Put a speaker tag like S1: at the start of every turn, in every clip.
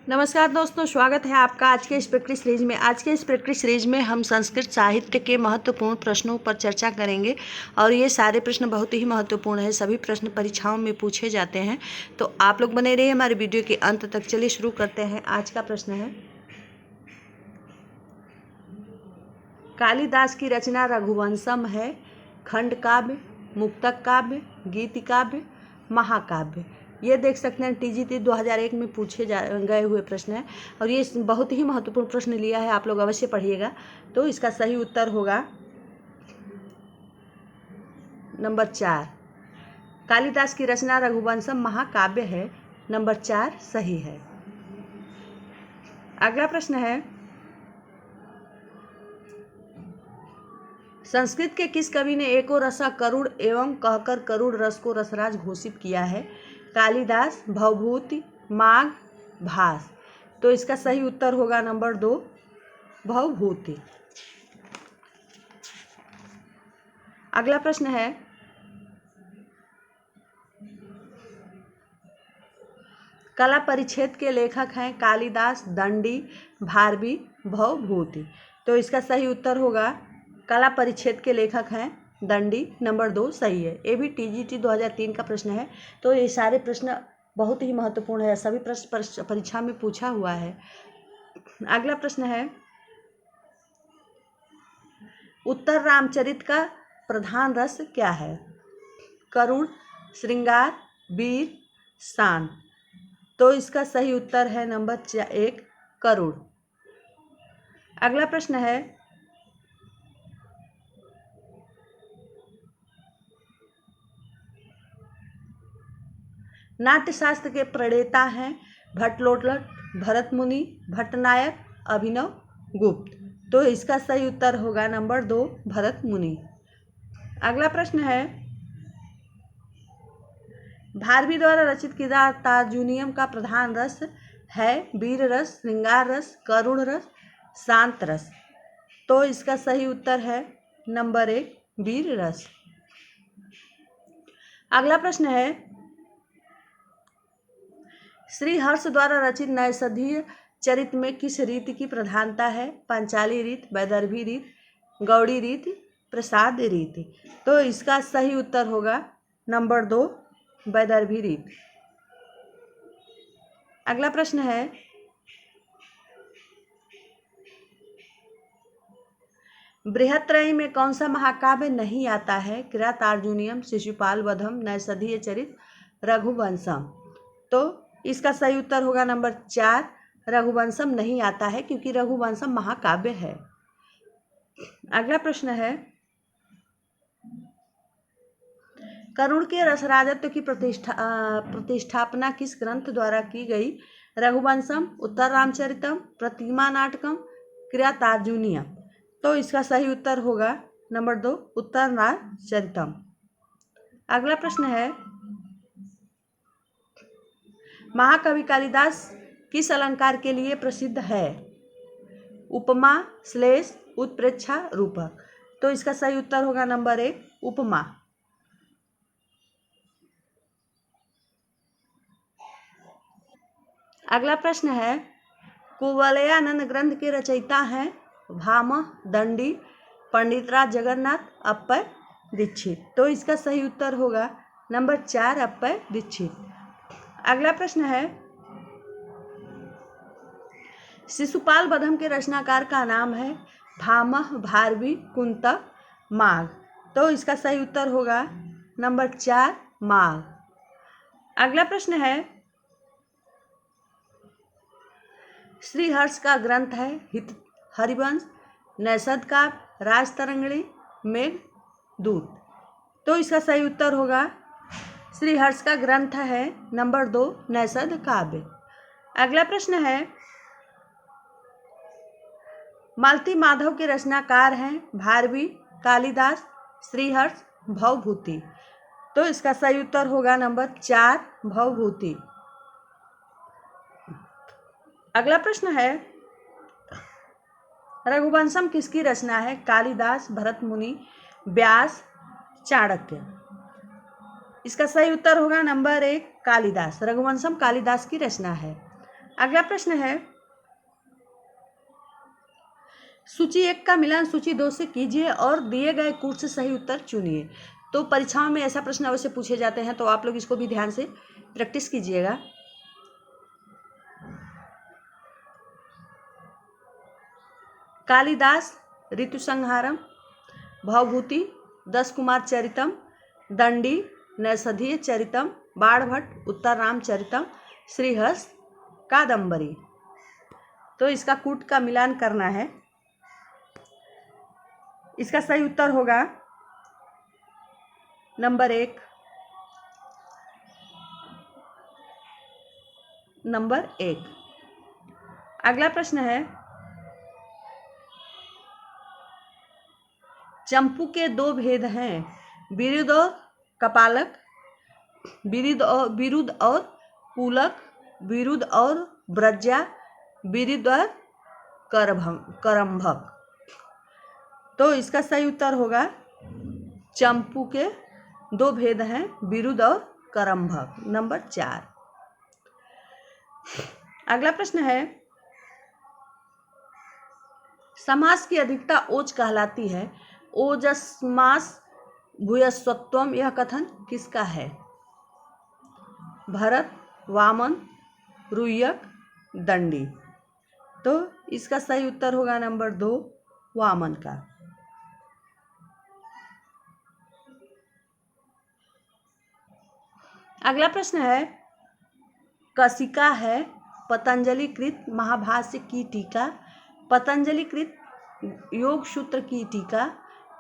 S1: नमस्कार दोस्तों, स्वागत है आपका आज के इस प्रैक्टिस सीरीज में। आज के इस प्रैक्टिस सीरीज में हम संस्कृत साहित्य के महत्वपूर्ण प्रश्नों पर चर्चा करेंगे और ये सारे प्रश्न बहुत ही महत्वपूर्ण है। सभी प्रश्न परीक्षाओं में पूछे जाते हैं, तो आप लोग बने रहिए हमारे वीडियो के अंत तक। चलिए शुरू करते हैं। आज का प्रश्न है, कालिदास की रचना रघुवंशम है, खंड काव्य, मुक्तक काव्य, गीति काव्य, महाकाव्य। ये देख सकते हैं टीजीटी 2001 में पूछे गए हुए प्रश्न है और ये बहुत ही महत्वपूर्ण प्रश्न लिया है, आप लोग अवश्य पढ़िएगा। तो इसका सही उत्तर होगा नंबर 4। कालिदास की रचना रघुवंशम महाकाव्य है, नंबर 4 सही है। अगला प्रश्न है, संस्कृत के किस कवि ने एको रसा करुण एवं कहकर करुण रस को रसराज घोषित किया है? कालिदास, भवभूति, माघ, भास। तो इसका सही उत्तर होगा नंबर 2 भवभूति। अगला प्रश्न है, कला परिच्छेद के लेखक हैं कालिदास, दंडी, भारवी, भवभूति। तो इसका सही उत्तर होगा कला परिच्छेद के लेखक हैं दंडी, नंबर 2 सही है। ये भी टीजीटी 2003 का प्रश्न है। तो ये सारे प्रश्न बहुत ही महत्वपूर्ण है, सभी प्रश्न परीक्षा में पूछा हुआ है। अगला प्रश्न है, उत्तर रामचरित का प्रधान रस क्या है? करुण, श्रृंगार, वीर, शांत। तो इसका सही उत्तर है नंबर 1 करुण। अगला प्रश्न है, नाट्यशास्त्र के प्रणेता हैं भट्टलोटलट, भरत मुनि, भट्टनायक, अभिनव गुप्त। तो इसका सही उत्तर होगा नंबर 2 भरत मुनि। अगला प्रश्न है, भारवी द्वारा रचित किरातार्जुनीयम का प्रधान रस है वीर रस, श्रृंगार रस, करुण रस, शांत रस। तो इसका सही उत्तर है नंबर 1 वीर रस। अगला प्रश्न है, श्री हर्ष द्वारा रचित नैषधीय चरित में किस रीति की प्रधानता है? पांचाली रीत, वैदर्भी रीत, गौड़ी रीति, प्रसाद रीति। तो इसका सही उत्तर होगा नंबर 2 वैदर्भी रीत। अगला प्रश्न है, बृहत्त्रयी में कौन सा महाकाव्य नहीं आता है? किरातार्जुनीयम, शिशुपाल वधम, नैषधीय चरित, रघुवंशम। तो इसका सही उत्तर होगा नंबर 4 रघुवंशम नहीं आता है, क्योंकि रघुवंशम महाकाव्य है। अगला प्रश्न है, करुण के रसराजत्व की प्रतिष्ठापना किस ग्रंथ द्वारा की गई? रघुवंशम, उत्तर रामचरितम, प्रतिमा नाटकम, किरातार्जुनीयम। तो इसका सही उत्तर होगा नंबर 2 उत्तर रामचरितम। अगला प्रश्न है, महाकवि कालिदास किस अलंकार के लिए प्रसिद्ध है? उपमा, श्लेष, उत्प्रेक्षा, रूपक। तो इसका सही उत्तर होगा नंबर 1 उपमा। अगला प्रश्न है, कुवलयानंद ग्रंथ के रचयिता हैं भामह, दंडी, पंडितराज जगन्नाथ, अप्पय दीक्षित। तो इसका सही उत्तर होगा नंबर 4 अप्पय दीक्षित। अगला प्रश्न है, शिशुपाल वधम के रचनाकार का नाम है भामह, भारवी, कुंतक, माघ। तो इसका सही उत्तर होगा नंबर 4 माघ। अगला प्रश्न है, श्री हर्ष का ग्रंथ है हित हरिवंश, नैषध काव्य, राजतरंगिणी, मेघदूत। तो इसका सही उत्तर होगा श्री हर्ष का ग्रंथ है नंबर 2 नैषध काव्य। अगला प्रश्न है, मालती माधव के रचनाकार हैं भारवी, कालिदास, श्रीहर्ष, भवभूति। तो इसका सही उत्तर होगा नंबर 4 भवभूति। अगला प्रश्न है, रघुवंशम किसकी रचना है? कालिदास, भरत मुनि, व्यास, चाणक्य। इसका सही उत्तर होगा नंबर 1 कालिदास। रघुवंशम कालिदास की रचना है। अगला प्रश्न है, सूची 1 का मिलान सूची 2 से कीजिए और दिए गए कूट से सही उत्तर चुनिए। तो परीक्षाओं में ऐसा प्रश्न अवश्य पूछे जाते हैं, तो आप लोग इसको भी ध्यान से प्रैक्टिस कीजिएगा। कालिदास ऋतुसंहारम, भवभूति 10 कुमार चरितम, दंडी नैषधीय चरितम, बाणभट्ट उत्तर रामचरितम, श्रीहर्ष कादम्बरी। तो इसका कूट का मिलान करना है। इसका सही उत्तर होगा नंबर 1, नंबर 1। अगला प्रश्न है, चंपू के 2 भेद हैं, विरुद्ध और कपालक, विरुद्ध और पूलक, विरुद्ध और ब्रज्या, विरुद्ध और करंभक। तो इसका सही उत्तर होगा, चंपू के 2 भेद हैं, विरुद्ध और करंभक, नंबर 4। अगला प्रश्न है, समास की अधिकता ओज कहलाती है, ओजस्मास भूयस्वत्वम, यह कथन किसका है? भरत, वामन, रुय्यक, दंडी। तो इसका सही उत्तर होगा नंबर 2, वामन का। अगला प्रश्न है, कशिका है पतंजलि कृत महाभाष्य की टीका, पतंजलि कृत योग सूत्र की टीका,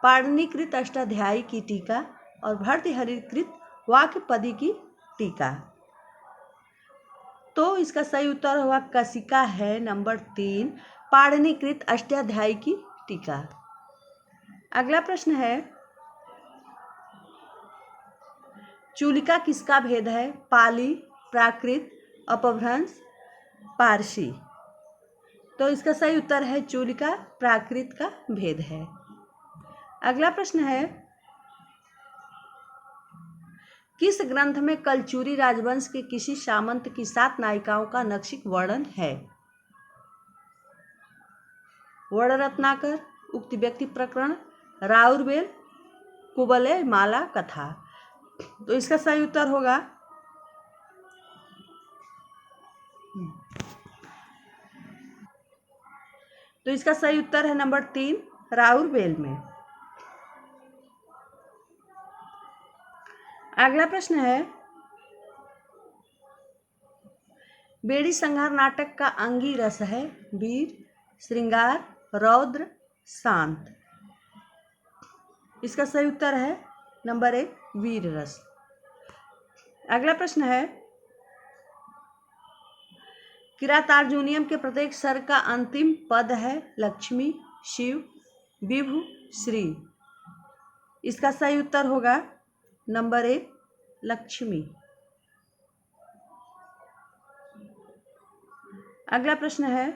S1: पाणिनि कृत अष्टाध्यायी की टीका और भर्तृहरि कृत वाक्यपदी की टीका। तो इसका सही उत्तर होगा कशिका है नंबर 3, पाणिनि कृत अष्टाध्यायी की टीका। अगला प्रश्न है, चूलिका किसका भेद है? पाली, प्राकृत, अपभ्रंश, पारसी। तो इसका सही उत्तर है चूलिका प्राकृत का भेद है। अगला प्रश्न है, किस ग्रंथ में कलचूरी राजवंश के किसी सामंत की 7 नायिकाओं का नक्षिक वर्णन है? वर्ण रत्नाकर, उक्ति व्यक्ति प्रकरण, राउरवेल, कुबलय माला कथा। तो इसका सही उत्तर होगा है नंबर 3, राउरवेल में। अगला प्रश्न है, बेड़ी संहार नाटक का अंगी रस है वीर, श्रृंगार, रौद्र, शांत। इसका सही उत्तर है नंबर 1, वीर रस। अगला प्रश्न है, किरातार्जुनीयम के प्रत्येक स्वर का अंतिम पद है लक्ष्मी, शिव, विभु, श्री। इसका सही उत्तर होगा नंबर 1, लक्ष्मी। अगला प्रश्न है,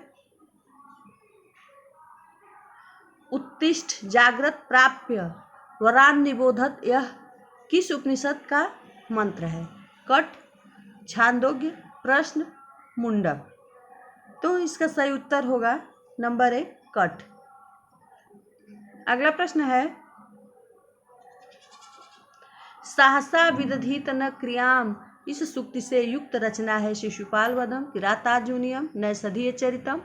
S1: उत्तिष्ठ जागृत प्राप्य वरान निबोधत, यह किस उपनिषद का मंत्र है? कठ, छांदोग्य, प्रश्न, मुंडक। तो इसका सही उत्तर होगा नंबर 1, कठ। अगला प्रश्न है, सहसा विदधित न क्रियाम, इस सूक्ति से युक्त रचना है शिशुपाल वधम, किरातार्जुनीयम, नैषधीय चरितम,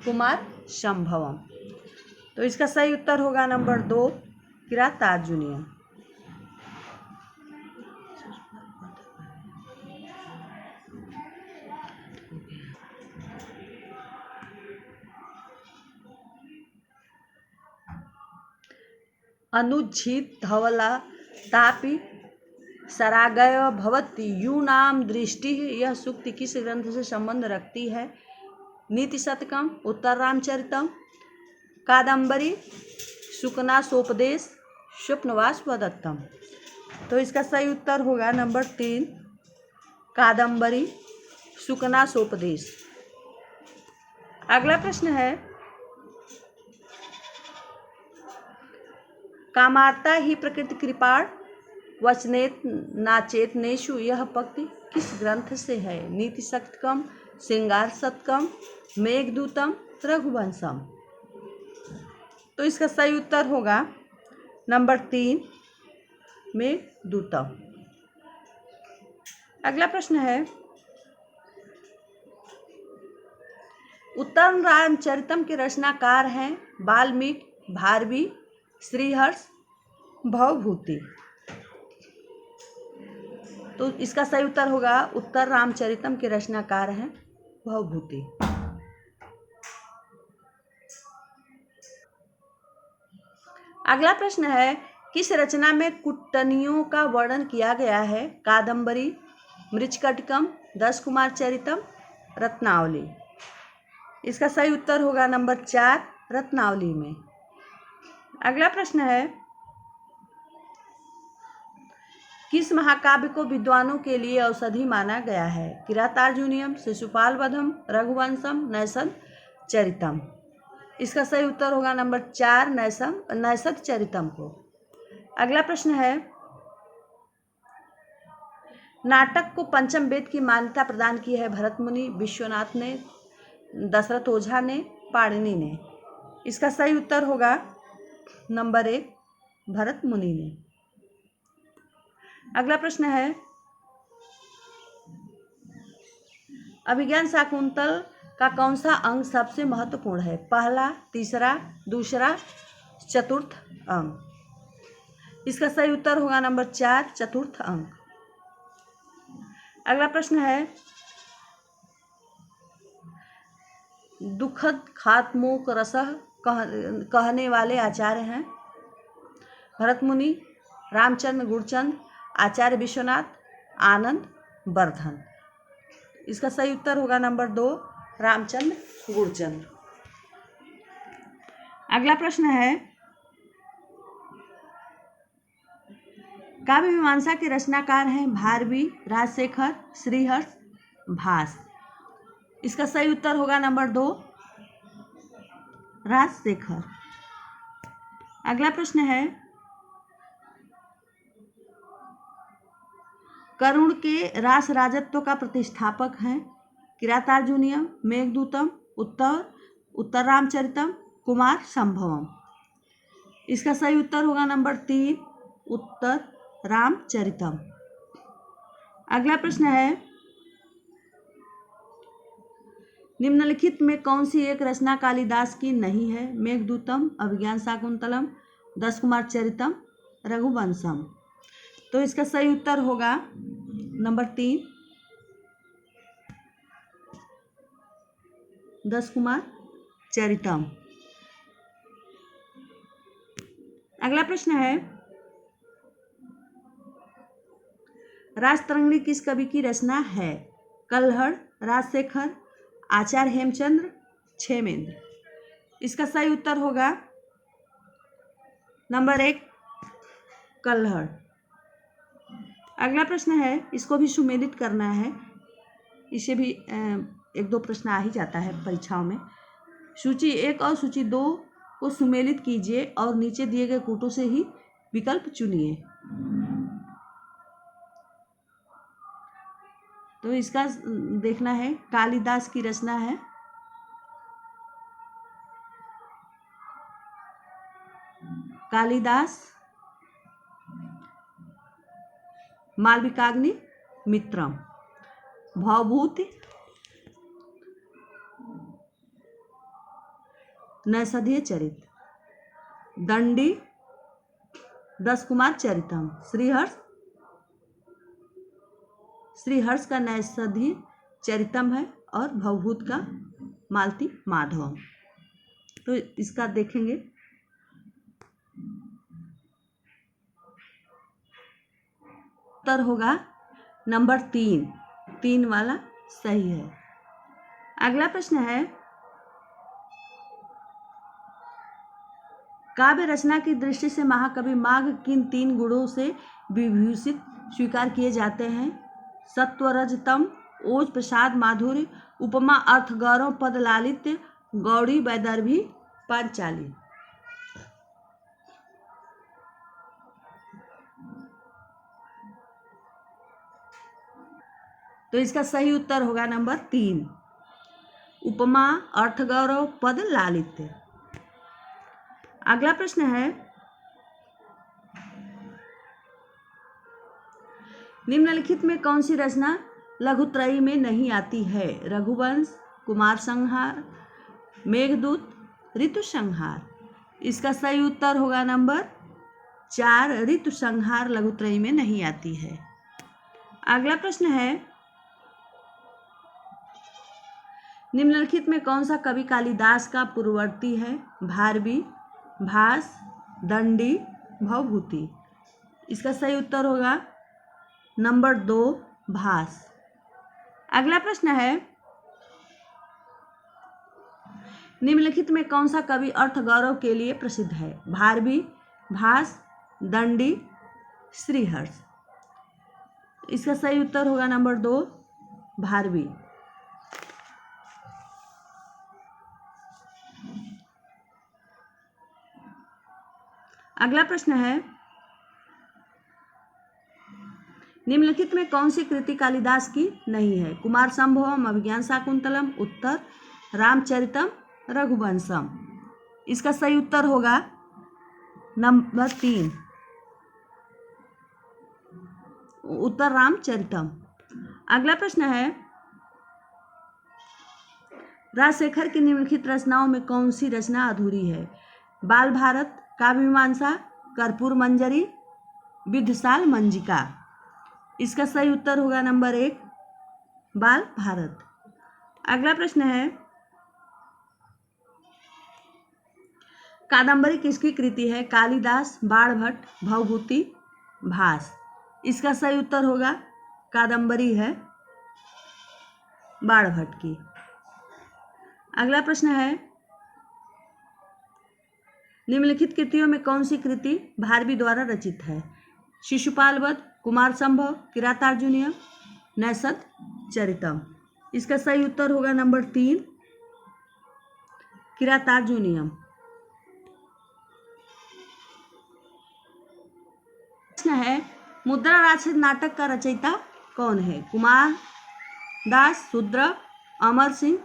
S1: कुमार संभवम। तो इसका सही उत्तर होगा नंबर 2, किरातार्जुनीयम। अनुज्झित धवला तापि सरागय भवति यूनाम दृष्टि, यह सूक्ति किस ग्रंथ से संबंध रखती है? नीति शतकम, उत्तर रामचरितम, कादम्बरी, शुकनासोपदेश, स्वप्नवास वदत्तम। तो इसका सही उत्तर होगा नंबर 3, कादम्बरी, शुकनासोपदेश। अगला प्रश्न है, कामार्ता ही प्रकृति कृपाण वचनेत नाचेत नेशु, यह पंक्ति किस ग्रंथ से है? नीति शतकम, श्रृंगार शतकम, मेघदूतम, रघुवंशम। तो इसका सही उत्तर होगा नंबर 3 मेघदूतम। अगला प्रश्न है, उत्तम रामचरितम के रचनाकार हैं वाल्मीकि, भारवी, श्रीहर्ष, भवभूति। तो इसका सही उत्तर होगा उत्तर रामचरितम के रचनाकार हैं भवभूति। अगला प्रश्न है, किस रचना में कुट्टनियों का वर्णन किया गया है? कादंबरी, मृच्छकटिकम, 10 कुमार चरितम, रत्नावली। इसका सही उत्तर होगा नंबर 4 रत्नावली में। अगला प्रश्न है, किस महाकाव्य को विद्वानों के लिए औषधि माना गया है? किरातार्जुनीयम, शिशुपाल वधम, रघुवंशम, नैषध चरितम। इसका सही उत्तर होगा नंबर 4 नैषध चरितम को। अगला प्रश्न है, नाटक को पंचम वेद की मान्यता प्रदान की है भरत मुनि, विश्वनाथ ने, दशरथ ओझा ने, पाणिनि ने। इसका सही उत्तर होगा नंबर 1 भरत मुनि ने। अगला प्रश्न है, अभिज्ञान शाकुंतल का कौन सा अंग सबसे महत्वपूर्ण है? पहला, तीसरा, दूसरा, चतुर्थ अंग। इसका सही उत्तर होगा नंबर 4 चतुर्थ अंग। अगला प्रश्न है, दुखद खात्मोक रसः कहने वाले आचार्य हैं? भरत मुनि, रामचंद्र गुरचंद, आचार्य विश्वनाथ, आनंद वर्धन। इसका सही उत्तर होगा नंबर 2 रामचंद्र गुरचंद। अगला प्रश्न है, काव्य मीमांसा के रचनाकार हैं भारवी, राजशेखर, श्रीहर्ष, भास। इसका सही उत्तर होगा नंबर 2 राजशेखर। अगला प्रश्न है, करुण के रास राजत्व का प्रतिष्ठापक हैं? किरातार्जुनीयम, मेघदूतम, उत्तर रामचरितम, कुमार संभवम। इसका सही उत्तर होगा नंबर 3 उत्तर रामचरितम। अगला प्रश्न है, निम्नलिखित में कौन सी एक रचना कालिदास की नहीं है? मेघदूतम, अभिज्ञान शाकुंतलम, 10 कुमार चरितम, रघुवंशम। तो इसका सही उत्तर होगा नंबर 3 10 कुमार चरितम। अगला प्रश्न है, राजतरंगिणी किस कवि की रचना है? कल्हड़, राजशेखर, आचार्य हेमचंद्र, क्षेमेंद्र। इसका सही उत्तर होगा नंबर 1 कल्हड़। अगला प्रश्न है, इसको भी सुमेलित करना है, इसे भी 1-2 प्रश्न आ ही जाता है परीक्षाओं में। सूची 1 और सूची 2 को सुमेलित कीजिए और नीचे दिए गए कूटों से ही विकल्प चुनिए। तो इसका देखना है, कालिदास की रचना है कालिदास मालविकाग्नि मित्रम, भवभूति, नैषधीय चरित, दंडी, 10 कुमार चरितम, श्रीहर्ष का नैषधीय चरितम है और भवभूत का मालती माधवम। तो इसका देखेंगे, उत्तर होगा नंबर 3 वाला सही है। अगला प्रश्न है, काव्य रचना की दृष्टि से महाकवि माघ किन 3 गुणों से विभूषित स्वीकार किए जाते हैं? सत्व, रज, तम, ओज, प्रसाद, माधुर्य, उपमा, अर्थ, गौरव, पद, लालित्य, गौड़ी, वैदर्भी, पांचाली। तो इसका सही उत्तर होगा नंबर 3 उपमा, अर्थगौरव, पद, लालित्य। अगला प्रश्न है, निम्नलिखित में कौन सी रचना लघुत्रयी में नहीं आती है? रघुवंश, कुमार संहार, मेघदूत, ऋतु संहार। इसका सही उत्तर होगा नंबर 4, ऋतु संहार लघुत्रयी में नहीं आती है। अगला प्रश्न है, निम्नलिखित में कौन सा कवि कालिदास का पूर्ववर्ती है? भारवी, भास, दंडी, भवभूति। इसका सही उत्तर होगा नंबर 2, भास। अगला प्रश्न है, निम्नलिखित में कौन सा कवि अर्थगौरव के लिए प्रसिद्ध है? भारवी, भास, दंडी, श्रीहर्ष। इसका सही उत्तर होगा नंबर 2, भारवी। अगला प्रश्न है, निम्नलिखित में कौन सी कृति कालिदास की नहीं है? कुमार संभवम, अभिज्ञान शाकुंतलम, उत्तर रामचरितम, रघुवंशम। इसका सही उत्तर होगा नंबर 3, उत्तर रामचरितम। अगला प्रश्न है, राजशेखर की निम्नलिखित रचनाओं में कौन सी रचना अधूरी है? बाल भारत, काव्यमीमांसा, कर्पूर मंजरी, विद्धशाल मंजिका। इसका सही उत्तर होगा नंबर 1, बाल भारत। अगला प्रश्न है, कादंबरी किसकी कृति है? कालिदास, बाणभट्ट, भवभूति, भास। इसका सही उत्तर होगा कादंबरी है बाणभट्ट की। अगला प्रश्न है, निम्नलिखित कृतियों में कौन सी कृति भारवी द्वारा रचित है? शिशुपाल वध, कुमार संभव, किरातार्जुनीय, नैषध चरितम। इसका सही उत्तर होगा नंबर 3, किरातार्जुनीयम। प्रश्न है, मुद्रा राक्षस नाटक का रचयिता कौन है? कुमार दास, शूद्र, अमर सिंह,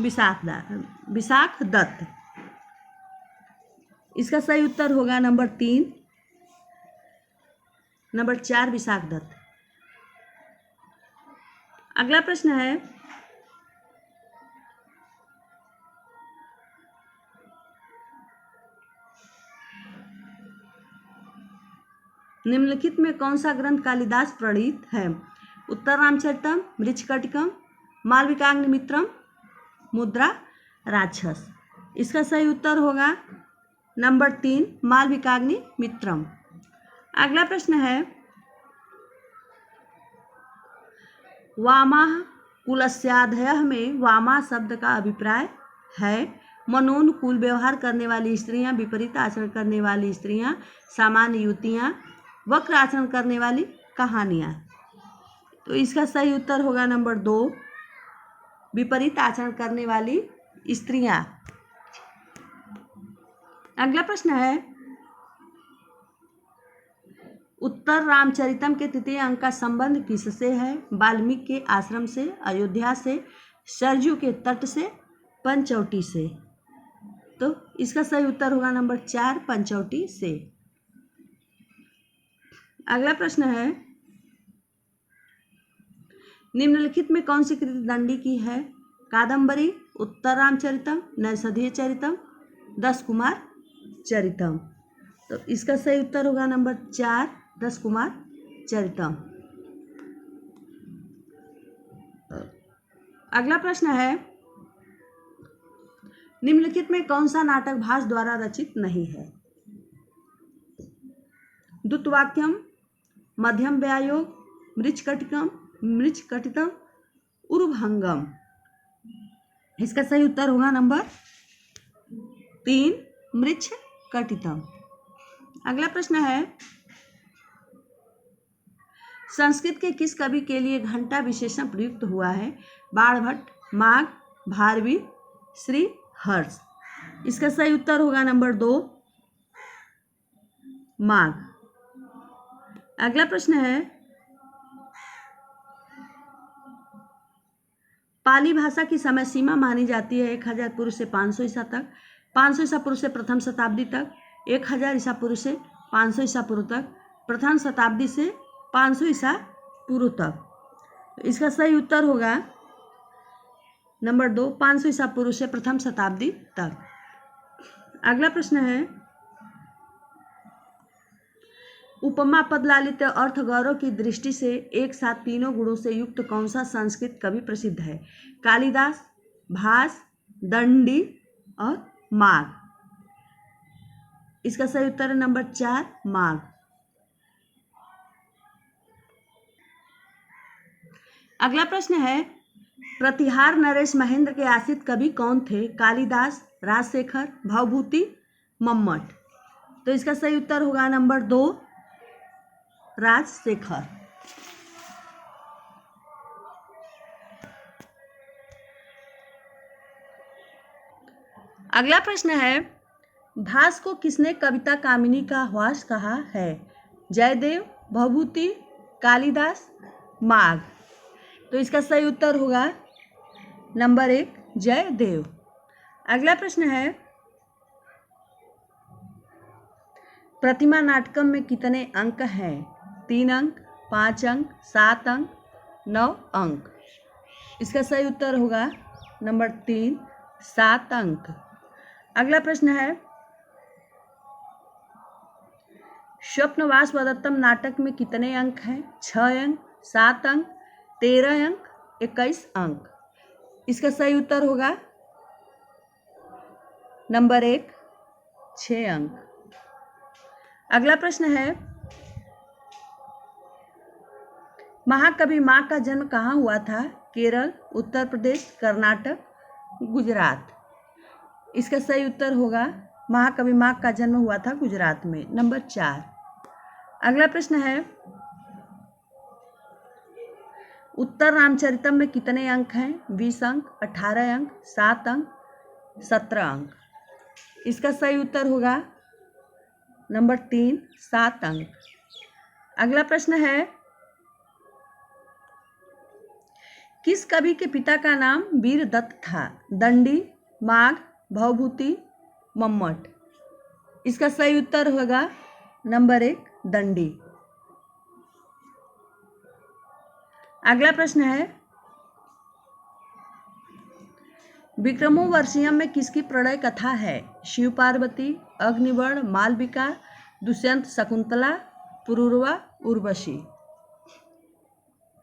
S1: विशाख दत्त। इसका सही उत्तर होगा नंबर 3, नंबर 4, विशाख दत्त। अगला प्रश्न है, निम्नलिखित में कौन सा ग्रंथ कालिदास प्रणीत है? उत्तर रामचरितम, मृच्छकटिकम, मालविकाग्निमित्रम, मुद्रा राक्षस। इसका सही उत्तर होगा नंबर 3, मालविकाग्निमित्रम। अगला प्रश्न है, वामाः कुलस्याधयः में वामा शब्द का अभिप्राय है मनोनुकूल व्यवहार करने वाली स्त्रियां, विपरीत आचरण करने वाली स्त्रियां, सामान्य युवतियां, वक्र आचरण करने वाली कहानियां। तो इसका सही उत्तर होगा नंबर 2, विपरीत आचरण करने वाली स्त्रियां। अगला प्रश्न है, उत्तर रामचरितम के तृतीय अंक का संबंध किससे है? वाल्मीकि के आश्रम से, अयोध्या से, सरजू के तट से, पंचवटी से। तो इसका सही उत्तर होगा नंबर 4, पंचवटी से। अगला प्रश्न है, निम्नलिखित में कौन सी कृति दंडी की है? कादंबरी, उत्तर रामचरितम, नैषधीय चरितम, 10 कुमार चरितम। तो इसका सही उत्तर होगा नंबर 4, 10 कुमार चरितम। अगला प्रश्न है, निम्नलिखित में कौन सा नाटक भास द्वारा रचित नहीं है? द्रुतवाक्यम, मध्यम व्यायोग, मृच्छकटितम, उरुभंगम। इसका सही उत्तर होगा नंबर 3, मृच्छकटितम। अगला प्रश्न है, संस्कृत के किस कवि के लिए घंटा विशेषण प्रयुक्त हुआ है? बाणभट्ट, माघ, भारवी, श्रीहर्ष। इसका सही उत्तर होगा नंबर 2, माघ। अगला प्रश्न है, पाली भाषा की समय सीमा मानी जाती है 1000 पूर्व से 500 ईसा तक, 500 ईसा पूर्व से प्रथम शताब्दी तक, 1000 ईसा पूर्व से 500 ईसा पूर्व तक, प्रथम शताब्दी से 500 ईसा पूर्व तक। इसका सही उत्तर होगा नंबर 2, 500 ईसा पूर्व से प्रथम शताब्दी तक। अगला प्रश्न है, उपमा पद लालित्य अर्थ गौरव की दृष्टि से एक साथ तीनों गुणों से युक्त कौन सा संस्कृत कवि प्रसिद्ध है? कालिदास, भास, दंडी और माघ। इसका सही उत्तर है नंबर 4, माघ। अगला प्रश्न है, प्रतिहार नरेश महेंद्र के आश्रित कवि कौन थे? कालिदास, राजशेखर, भवभूति, मम्मट। तो इसका सही उत्तर होगा नंबर 2, राजशेखर। अगला प्रश्न है, भास को किसने कविता कामिनी का ह्वास कहा है? जयदेव, भवभूति, कालिदास, माघ। तो इसका सही उत्तर होगा नंबर 1, जयदेव। अगला प्रश्न है, प्रतिमा नाटकम में कितने अंक हैं? 3 अंक, 5 अंक, 7 अंक, 9 अंक। इसका सही उत्तर होगा नंबर 3, 7 अंक। अगला प्रश्न है, स्वप्नवास वदत्तम नाटक में कितने अंक हैं? 6 अंक, 7 अंक, 13 अंक, 21 अंक। इसका सही उत्तर होगा नंबर 1, 6 अंक। अगला प्रश्न है, महाकवि माँ का जन्म कहाँ हुआ था? केरल, उत्तर प्रदेश, कर्नाटक, गुजरात। इसका सही उत्तर होगा महाकवि माँ का जन्म हुआ था गुजरात में, नंबर 4। अगला प्रश्न है, उत्तर रामचरितम में कितने अंक हैं? 20 अंक, 18 अंक, 7 अंक, 17 अंक। इसका सही उत्तर होगा नंबर 3, 7 अंक। अगला प्रश्न है, किस कवि के पिता का नाम वीरदत्त था? दंडी, माघ, भवभूति, मम्मट। इसका सही उत्तर होगा नंबर 1, दंडी। अगला प्रश्न है, विक्रमोर्वशीयम में किसकी प्रणय कथा है? शिव पार्वती, अग्निवर्ण, मालविका, दुष्यंत शकुंतला, पुरूरवा, उर्वशी।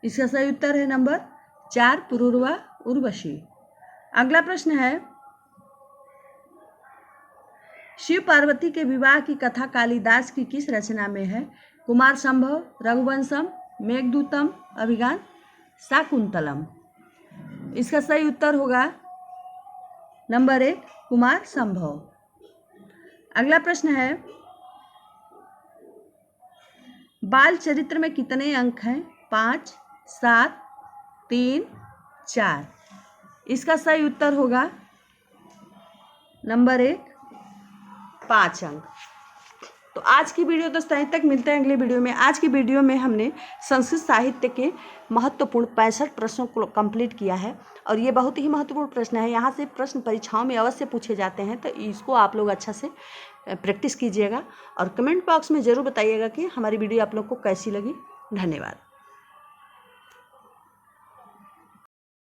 S1: इसका सही उत्तर है नंबर 4, पुरूरवा, उर्वशी। अगला प्रश्न है, शिव पार्वती के विवाह की कथा कालिदास की किस रचना में है? कुमार संभव, रघुवंशम, मेघदूतम, अभिज्ञान, शाकुंतलम। इसका सही उत्तर होगा नंबर 1, कुमार संभव। अगला प्रश्न है, बाल चरित्र में कितने अंक हैं? 5, 7, 3, 4। इसका सही उत्तर होगा नंबर 1, 5 अंक। तो आज की वीडियो दोस्तों यहीं तक, मिलते हैं अगले वीडियो में। आज की वीडियो में हमने संस्कृत साहित्य के महत्वपूर्ण 65 प्रश्नों को कंप्लीट किया है और ये बहुत ही महत्वपूर्ण प्रश्न है। यहाँ से प्रश्न परीक्षाओं में अवश्य पूछे जाते हैं, तो इसको आप लोग अच्छा से प्रैक्टिस कीजिएगा और कमेंट बॉक्स में ज़रूर बताइएगा कि हमारी वीडियो आप लोग को कैसी लगी। धन्यवाद।